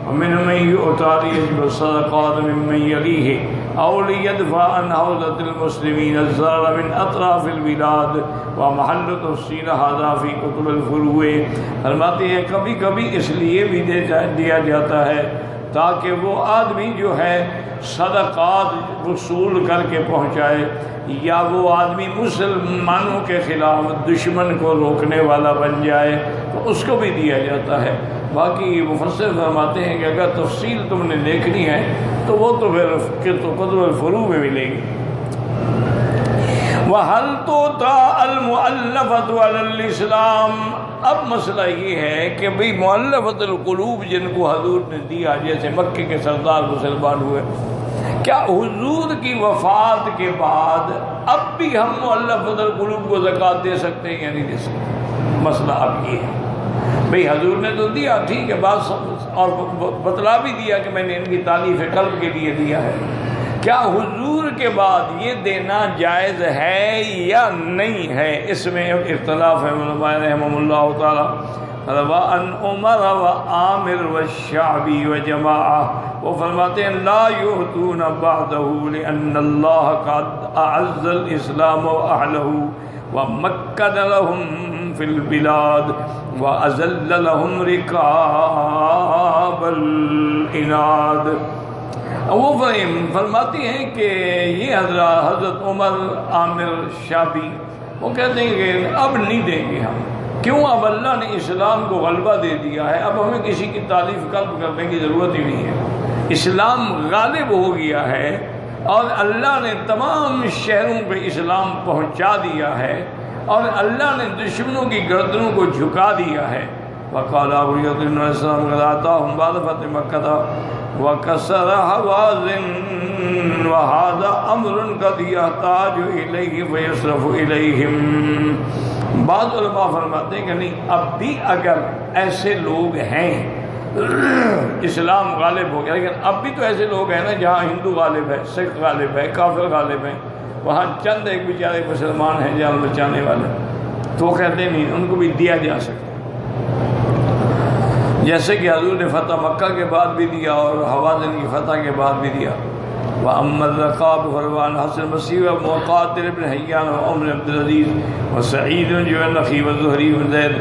ومنهم من يؤتى ليجب الصدقات ممن يليه او ليدفع عن حوزة المسلمين الزرر من اطراف البلاد ومحل تفصيل هذا في كتب الفروع. فرماتے ہیں کبھی کبھی اس لیے بھی دیا جاتا ہے تاکہ وہ آدمی جو ہے صدقات وصول کر کے پہنچائے یا وہ آدمی مسلمانوں کے خلاف دشمن کو روکنے والا بن جائے تو اس کو بھی دیا جاتا ہے. باقی مفسر فرماتے ہیں کہ اگر تفصیل تم نے دیکھنی ہے تو وہ تو پھر کتب الفروع میں ملے گی. وَهَلْ تُؤْتَى الْمُؤَلَّفَةُ عَلَى الْإِسْلَامِ. اب مسئلہ یہ ہے کہ بھئی مؤلفۃ القلوب جن کو حضور نے دیا جیسے مکے کے سردار مسلمان ہوئے کیا حضور کی وفات کے بعد اب بھی ہم مؤلفۃ القلوب کو زکوٰۃ دے سکتے ہیں یا نہیں دے سکتے؟ مسئلہ اب یہ ہے بھئی حضور نے تو دیا ٹھیک ہے بات اور بتلا بھی دیا کہ میں نے ان کی تالیف قلب کے لیے دیا ہے. کیا حضور کے بعد یہ دینا جائز ہے یا نہیں ہے؟ اس میں اختلاف ہے علماء رحمہم اللہ تعالی. روان عمر و عامر و شعبی و جماعہ. وہ فرماتے ہیں لا یؤتون بعدہ لأن اللہ قد اعز الاسلام و اہلہ ومکن لهم فی البلاد واذل لهم رکاب العناد. وہ فرماتے ہیں کہ یہ حضرت عمر عامر شعبی وہ کہتے ہیں کہ اب نہیں دیں گے ہم. کیوں؟ اب اللہ نے اسلام کو غلبہ دے دیا ہے. اب ہمیں کسی کی تالیف قلب کرنے کی ضرورت ہی نہیں ہے. اسلام غالب ہو گیا ہے اور اللہ نے تمام شہروں پہ اسلام پہنچا دیا ہے اور اللہ نے دشمنوں کی گردنوں کو جھکا دیا ہے. وقال ابو علیہ السلام غلاطاہم بعد فتح مکہ وکسر حوازن وہذا امر قد یحتاج الیہ ویصرف الیہم. بعض علماء فرماتے ہیں کہ نہیں اب بھی اگر ایسے لوگ ہیں اسلام غالب ہو گیا، لیکن اب بھی تو ایسے لوگ ہیں نا جہاں ہندو غالب ہے، سکھ غالب ہے، کافر غالب ہیں، وہاں چند ایک بیچارے مسلمان ہیں جان بچانے والے، تو کہتے نہیں ان کو بھی دیا جا سکتا، جیسے کہ حضور نے فتح مکہ کے بعد بھی دیا اور حوازن کی فتح کے بعد بھی دیا۔ وَأَمَّا الرَّقَابُ فَرْوَانُ حَسَنُ بَصِيرٌ وَمُقَاتِلُ بْنُ حَيَّانَ وَعُمْرُ بْنُ عَبْدِ الْعَزِيزِ وَسَعِيدٌ جُوَيْنَخِي وَزُهْرِي بْنُ زَيْدٍ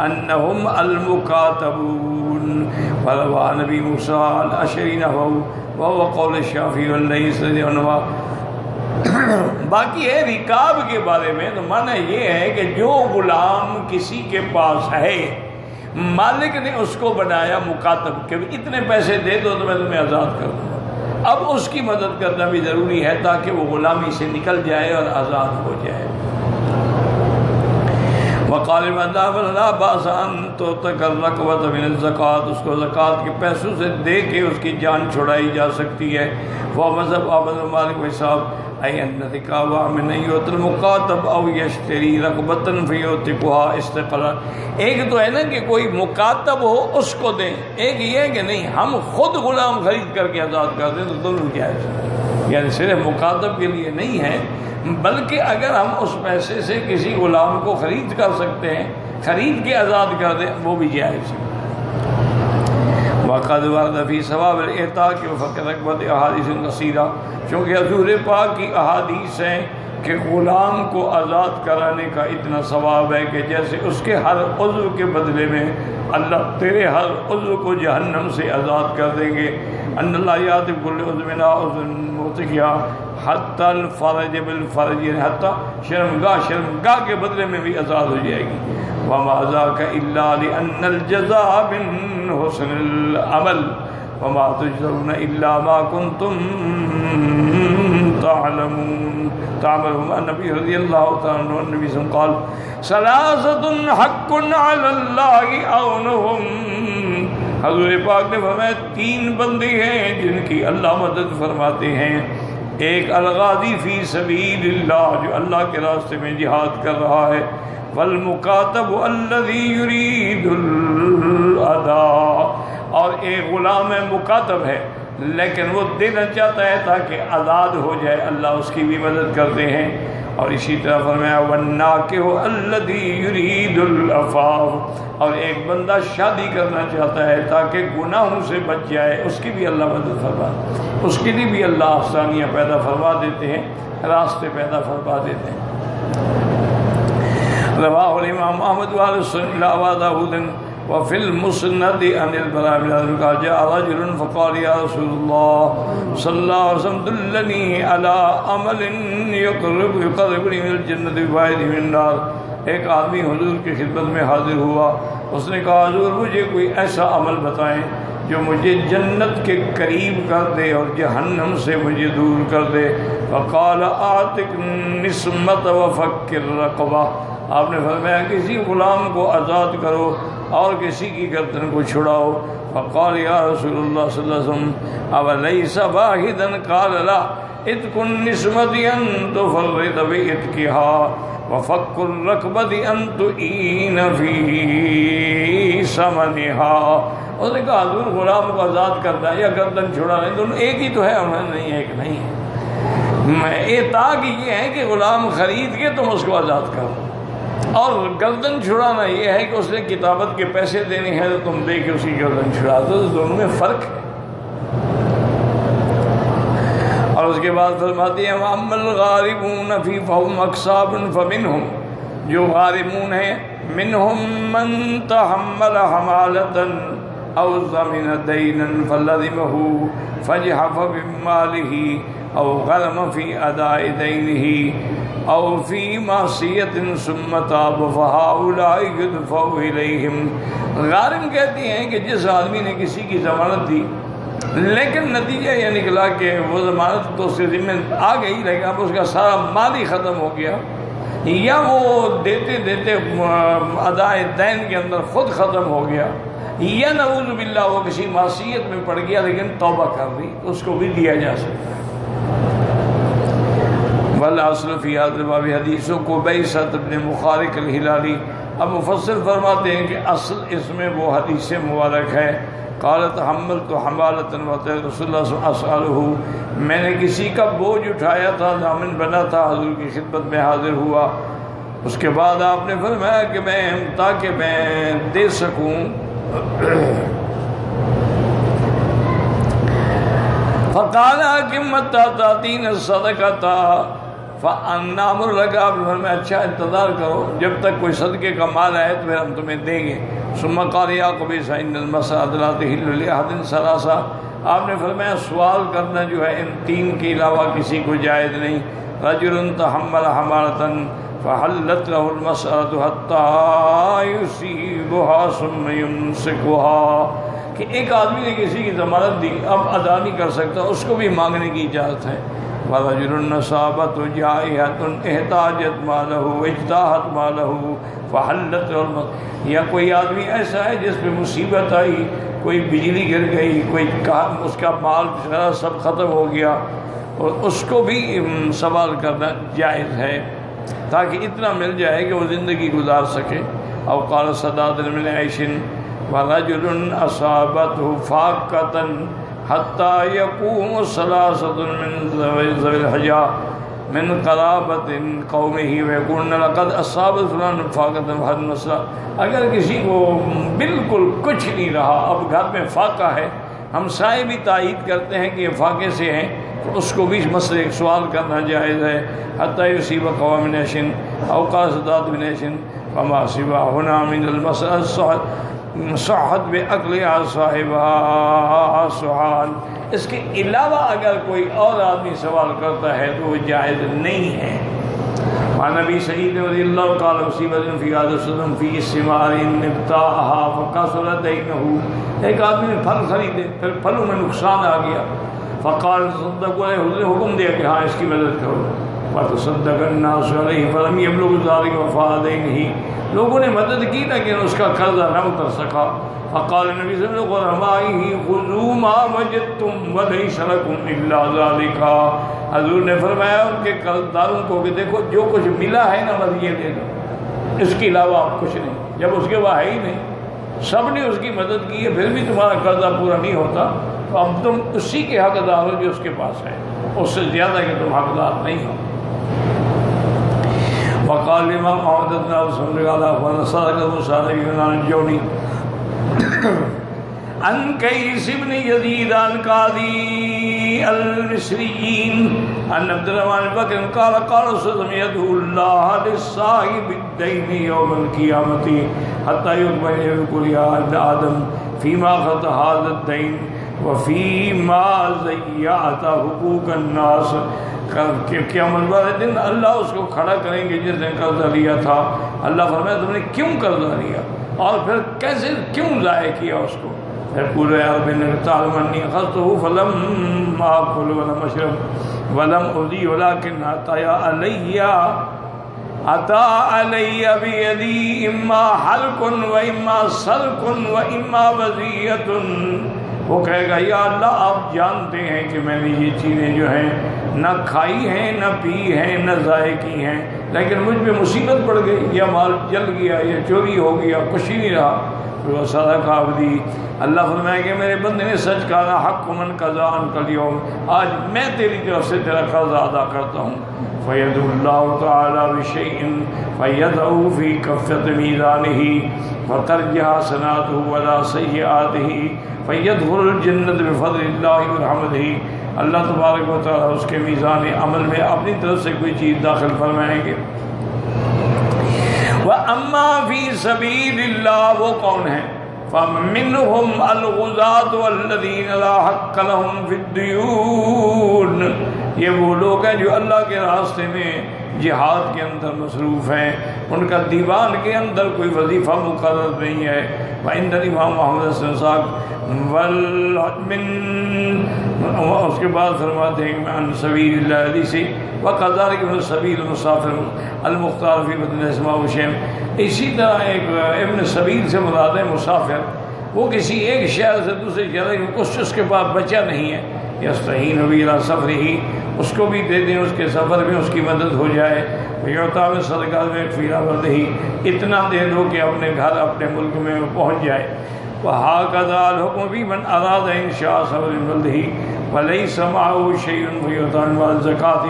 أَنَّهُمْ الْمُكَاتَبُونَ وَرَوَى نبی موسیٰ الْأَشْعَرِيُّ نَحْوَهُ وَهُوَ قَوْلُ الشَّافِعِيِّ وَاللَّيْثِ رضی اللہ عنہما۔ باقی ہے رکاب کے بارے میں تو معنی یہ ہے کہ جو غلام کسی کے پاس ہے، مالک نے اس کو بنایا مکاتب کہ اتنے پیسے دے دو تو میں تمہیں آزاد کر دوں گا، اب اس کی مدد کرنا بھی ضروری ہے تاکہ وہ غلامی سے نکل جائے اور آزاد ہو جائے۔ وقال لا باس ان تعتق الرقبۃ من الزکوٰۃ، اس کو زکوٰۃ کے پیسوں سے دے کے اس کی جان چھڑائی جا سکتی ہے۔ وہ مذہب احمد مالک و صاحب ای ان رکابہ من یعطی المکاتب او یشتری رقبۃ فیعتقها استقلا۔ ایک تو ہے نا کہ کوئی مکاتب ہو اس کو دیں، ایک یہ ہے کہ نہیں ہم خود غلام خرید کر کے آزاد کر دیں، تو دونوں جائز ہے، یعنی صرف مکاتب کے لیے نہیں ہے بلکہ اگر ہم اس پیسے سے کسی غلام کو خرید کر سکتے ہیں، خرید کے آزاد کر دیں، وہ بھی جائز ہے۔ وقد ورد فی ثواب الاعتاق وفک رقبۃ احادیث کثیرہ، چونکہ حضور پاک کی احادیث ہیں کہ غلام کو آزاد کرانے کا اتنا ثواب ہے کہ جیسے اس کے ہر عضو کے بدلے میں اللہ تیرے ہر عضو کو جہنم سے آزاد کر دیں گے۔ ان اللہ یات کل عضو منا عضو موتقیا حتی الفرج بالفرج، یعنی حتی شرمگاہ کے بدلے میں بھی آزاد ہو جائے گی۔ وما ذاک الا لان الجزاء من حسن العمل وما تجزون الا ما کنتم تعملون۔ النبی رضی اللہ تعالیٰ عنہ النبی صلی اللہ علیہ وسلم قال ثلاثۃ حق علی اللہ عونہم، حضور پاک نے فرمایا تین بندے ہیں جن کی اللہ مدد فرماتے ہیں، ایک الغازی فی سبیل اللہ جو اللہ کے راستے میں جہاد کر رہا ہے، والمکاتب الذی یرید الاداء، اور ایک غلام ہے مکاتب ہے لیکن وہ دینا چاہتا ہے تاکہ آزاد ہو جائے، اللہ اس کی بھی مدد کرتے ہیں۔ اور اسی طرح فرمایا والناکح الذی یرید العفاف، اور ایک بندہ شادی کرنا چاہتا ہے تاکہ گناہوں سے بچ جائے، اس کی بھی اللہ مدد فرما، اس کے لیے بھی اللہ آسانیاں پیدا فرما دیتے ہیں، راستے پیدا فرما دیتے ہیں۔ رواہ الامام احمد وآل السنة وداود وفي المسند عن البراء بن عازب قال جاء رجل فقال يا رسول الله صلى الله عليه وسلم دلني على عمل يقربني من الجنة ويبعدني من النار۔ ایک آدمی حضور کی خدمت میں حاضر ہوا، اس نے کہا حضور مجھے کوئی ایسا عمل بتائیں جو مجھے جنت کے قریب کر دے اور جہنم سے مجھے دور کر دے۔ فقال اعتق النسمة وفك الرقبة، آپ نے فرمایا کسی غلام کو آزاد کرو اور کسی کی گردن کو چھڑاؤ۔ فقال یا رسول اللہ صلی اللہ علیہ وسلم اولیس واحدا قال لا اتق النسمة ان تفرط بعتقها وفك الرقبة ان تعین فی ثمنها۔ اس نے کہا حضور غلام کو آزاد کرنا یا گردن چھڑانا دونوں ایک ہی تو ہے؟ نہیں ایک نہیں ہے، اعتاق یہ ہے کہ غلام خرید کے تم اس کو آزاد کرو، اور گردن چھڑانا یہ ہے کہ اس نے کتابت کے پیسے دینے ہیں تو تم دے کے اس کی گردن چھڑا دو، دونوں میں فرق ہے۔ اور اس کے بعد فرماتے ہیں وَأَمَّا الْغَارِمُونَ فِي فَهُمْ أَقْسَامٌ فَمِنْهُمْ، جو غارمون ہیں منہم من تحمل حمالة او ضمن دینا فلزمه فجحف بماله او غرم في اداء دینه او في معصیت ثم تاب فهؤلاء يدفع الیہم۔ غارم کہتے ہیں کہ جس آدمی نے کسی کی ضمانت دی لیکن نتیجہ یہ نکلا کہ وہ ضمانت تو اس کے ذمہ آ گئی لیکن اب اس کا سارا مال ہی ختم ہو گیا، یا وہ دیتے دیتے ادائے دین کے اندر خود ختم ہو گیا، یا نعوذ باللہ وہ کسی معصیت میں پڑ گیا لیکن توبہ کر لی، اس کو بھی دیا جا سکتا ہے۔ والاصل فی هذا الباب حدیث قبیصۃ بن مخارق الہلالی، اب مفسر فرماتے ہیں کہ اصل اس میں وہ حدیث مبارک ہے قالت حملت حمالۃ وأتيت رسول اللہ صلی اللہ علیہ وسلم، میں نے کسی کا بوجھ اٹھایا تھا، ضامن بنا تھا، حضور کی خدمت میں حاضر ہوا۔ اس کے بعد آپ نے فرمایا کہ تاکہ میں دے سکوں، فقال کہ متى تأتين الصدقة فأنا أمر لك، آپ نے فرمایا اچھا انتظار کرو جب تک کوئی صدقے کا مال آئے تو پھر ہم تمہیں دیں گے۔ ثم قال يا قبيصة إن المسألة لا تحل لأحد ثلاثة، آپ نے فرمایا سوال کرنا جو ہے ان تین کے علاوہ کسی کو جائز نہیں۔ رجل تحمل حمالة فحلت له المسألة حتى يصيبها ثم يمسكها، کہ ایک آدمی نے کسی کی ضمانت دی، اب ادا نہیں کر سکتا، اس کو بھی مانگنے کی اجازت ہے۔ وَرَجُلٌ أَصَابَتْهُ جَائِحَةٌ احْتَاجَتْ مَالَهُ اجْتَاحَتْ مَالَهُ فَحَلَّتْ لَهُ المسألة، یا کوئی آدمی ایسا ہے جس پہ مصیبت آئی، کوئی بجلی گر گئی، کوئی اس کا مال سب ختم ہو گیا، اور اس کو بھی سوال کرنا جائز ہے تاکہ اتنا مل جائے کہ وہ زندگی گزار سکے۔ او قال سداد من عیش ورجل اصابته فاقة حتى يقوم ثلاثة من ذوي الحجى من قرابة قومه ويقولون لقد أصاب فلان فاقة فهذا المسألة، اگر کسی کو بالکل کچھ نہیں رہا، اب گھر میں فاقہ ہے، ہمسائے بھی تائید کرتے ہیں کہ یہ فاقے سے ہیں، تو اس کو بھی مسئلے ایک سوال کرنا جائز ہے۔ حتیٰ یصیب قوم من عیشن او قال سداد من عیشن وما سوا هنا من المسألة صحت بعقلها صاحبها سؤال، اس کے علاوہ اگر کوئی اور آدمی سوال کرتا ہے تو وہ جائز نہیں ہے۔ وعن ابی سعید رضی اللہ قال مصیبت فی هذا السلم فی ثمار ابتاعها فکثر دینہ، ایک آدمی نے پھل خریدے، پھر پھلوں میں نقصان آ گیا، فقال تصدقوا علیہ، حضور نے حکم دیا کہ ہاں اس کی مدد کرو، وتصدق الناس علیہ فلم یبلغ ذلک وفاء دینہ، لوگوں نے مدد کی لیکن اس کا قرضہ نہ اتر سکا۔ فقال نبی صلی اللہ علیہ وسلم خذوا ما وجدتم وليس لكم الا ذلك، حضور نے فرمایا ان کے قرض داروں کو کہ دیکھو جو کچھ ملا ہے نا بس یہ دے دو، اس کے علاوہ آپ کچھ نہیں۔ جب اس کے پاس ہے ہی نہیں، سب نے اس کی مدد کی ہے، پھر بھی تمہارا قرضہ پورا نہیں ہوتا، تو اب تم اسی کے حقدار ہو جو اس کے پاس ہے، اس سے زیادہ کہ تم حقدار نہیں ہو۔ وقال امام محمد بن رسول اللہ صدق المصادقین عن الجونی عن قیس بن یزید عن قاضی المصریین عن عبد الرحمن بکر قال قال رسول اللہ یدعو اللہ للصاحب الدین یوم القیامت حتی یقبل یقول یا ابن آدم فیما خط هذا الدین وفیما ضیعت حقوق الناس، کہ قیامت والے دن اللہ اس کو کھڑا کریں گے جس نے قرضہ لیا تھا، اللہ فرمایا تم نے کیوں قرضہ لیا اور پھر کیسے کیوں ضائع کیا اس کو، پھر پورے عرب نے تعلم انی اخذته فلم آکل ولم اشرب ولم اضی ولکن عطا علی بیدی اما حلق و اما سلق و اما وضیعۃ، وہ کہے گا یا اللہ آپ جانتے ہیں کہ میں نے یہ چیزیں جو ہیں نہ کھائی ہیں نہ پی ہیں نہ ضائع کی ہیں، لیکن مجھ پہ مصیبت پڑ گئی، یا مال جل گیا یا چوری ہو گیا، کچھ ہی نہیں رہا، وہ صدق عبدی، اللہ فرمائے کہ میرے بندے نے سچ کہا، حق من قضا عنک اليوم، آج میں تیری طرف سے تیرا قرض ادا کرتا ہوں۔ فَيَدْعُ اللَّهُ تَعَالَى بِشَيْءٍ فَيَدْعُ فِي كَفَّةِ مِيزَانِهِ فَتَرْجِعُ حَسَنَاتُهُ وَلَا سَيِّئَاتِهِ فَيَدْخُلُ الْجَنَّةَ بِفَضْلِ اللَّهِ وَرَحْمَتِهِ، اللہ تبارک و تعالیٰ اس کے میزان عمل میں اپنی طرف سے کوئی چیز داخل فرمائیں گے۔ وَأَمَّا فِي سَبِيلِ اللَّهِ، وہ کون ہیں؟ فَمِنْهُمْ الْغُزَاةُ وَالَّذِينَ لَا حَقَّ لَهُمْ فِي الدُّيُونِ، یہ وہ لوگ ہیں جو اللہ کے راستے میں جہاد کے اندر مصروف ہیں، ان کا دیوان کے اندر کوئی وظیفہ مقرر نہیں ہے۔ وعند امام محمد صلی اللہ علیہ وسلم، اس کے بعد فرماتے ہیں کہ عن سبیل اللہ حدیث وَقَذَلِكَ مِنَ السَّبِيلِ الْمُسَافِرُ الْمُخْتَارُ فِي بَطْنِ الْإِسْمَاءِ وَشَيْءٍ، اسی طرح ایک ابن سبیل سے مراد ہے مسافر، وہ کسی ایک شہر سے دوسرے شہر، کچھ اس کے پاس بچہ نہیں ہے، یستعین بہ الی سفرہ، اس کو بھی دے دیں، اس کے سفر میں اس کی مدد ہو جائے، یعطیٰ من صدقات ویکفی الی بلدہ، اتنا دے دو کہ اپنے گھر اپنے ملک میں وہ پہنچ جائے۔ وہکذا الحکم بمن اراد انشاء صبر بلدہ ولیس معہ شیء فیعطیٰ من الزکوٰۃ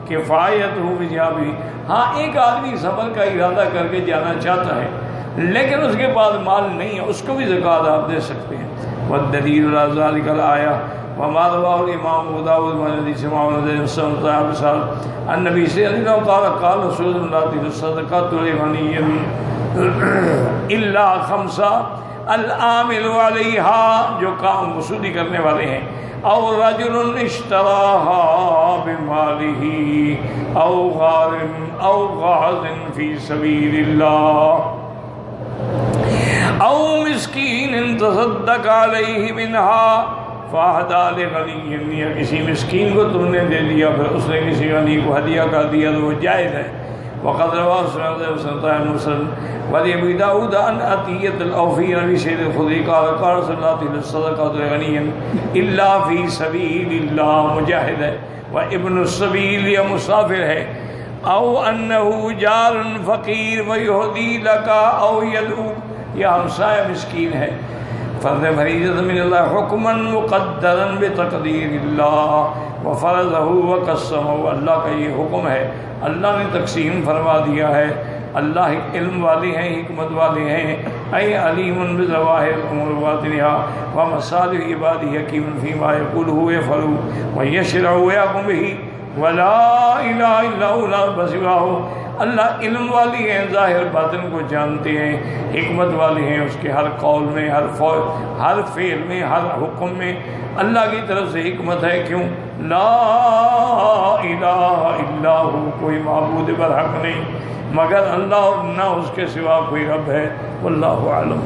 کفایتہ بجابہ۔ ہاں ایک آدمی سفر کا ارادہ کر کے جانا چاہتا ہے لیکن اس کے پاس مال نہیں ہے، اس کو بھی زکوٰۃ آپ دے سکتے ہیں۔ والدلیل علی ذلک الآیہ وما رواه الامام ابو داود من حدیث معاویہ بن سلمة النبی صلی اللہ علیہ وسلم قال رسول اللہ صلی اللہ علیہ وسلم الصدقۃ للغنی الا خمسہ العامل علیہا، جو کام وصولی کرنے والے ہیں، او رجل اشتراها بمالہ او غاز فی سبیل اللہ او مسکین تصدق علیہ منہا فاہدى لغنی، یا کسی مسکین کو تم نے دے دیا پھر اس نے کسی غنی کو ہدیہ کر دیا تو وہ جائز ہے۔ وقد رواه سنة مسلم ولأبي داود عن عطية الأوفي عن أبي سعيد الخدري قال قال رسول الله صلى الله عليه وسلم الصدقة لغني إلا في سبيل الله، مجاہد ہے، وابن السبيل یا مسافر ہے، او انه جار فقیر ويهدي لك او يدعو، یا ہمسایہ مسکین ہے، فرض فریضۃ من اللہ حکما مقدرا بتقدیر اللہ وفرضہ وقسمہ، اللہ کا یہ حکم ہے، اللہ نے تقسیم فرما دیا ہے، اللہ علم والے ہیں، حکمت والے ہیں، اے علیم بظواہر الامور وباطنہا ومصالح عبادہ حکیم فیما یقولہ یفعلہ ویشرع ویحکم بہ ولا الہ الا هو لا رب سواہ۔ اللہ علم والی ہیں، ظاہر باطن کو جانتے ہیں، حکمت والے ہیں، اس کے ہر قول میں، ہر فعل میں، ہر حکم میں اللہ کی طرف سے حکمت ہے۔ کیوں؟ لا الہ الا ہو، کوئی معبود برحق نہیں مگر اللہ، اور نہ اس کے سوا کوئی رب ہے۔ واللہ اعلم۔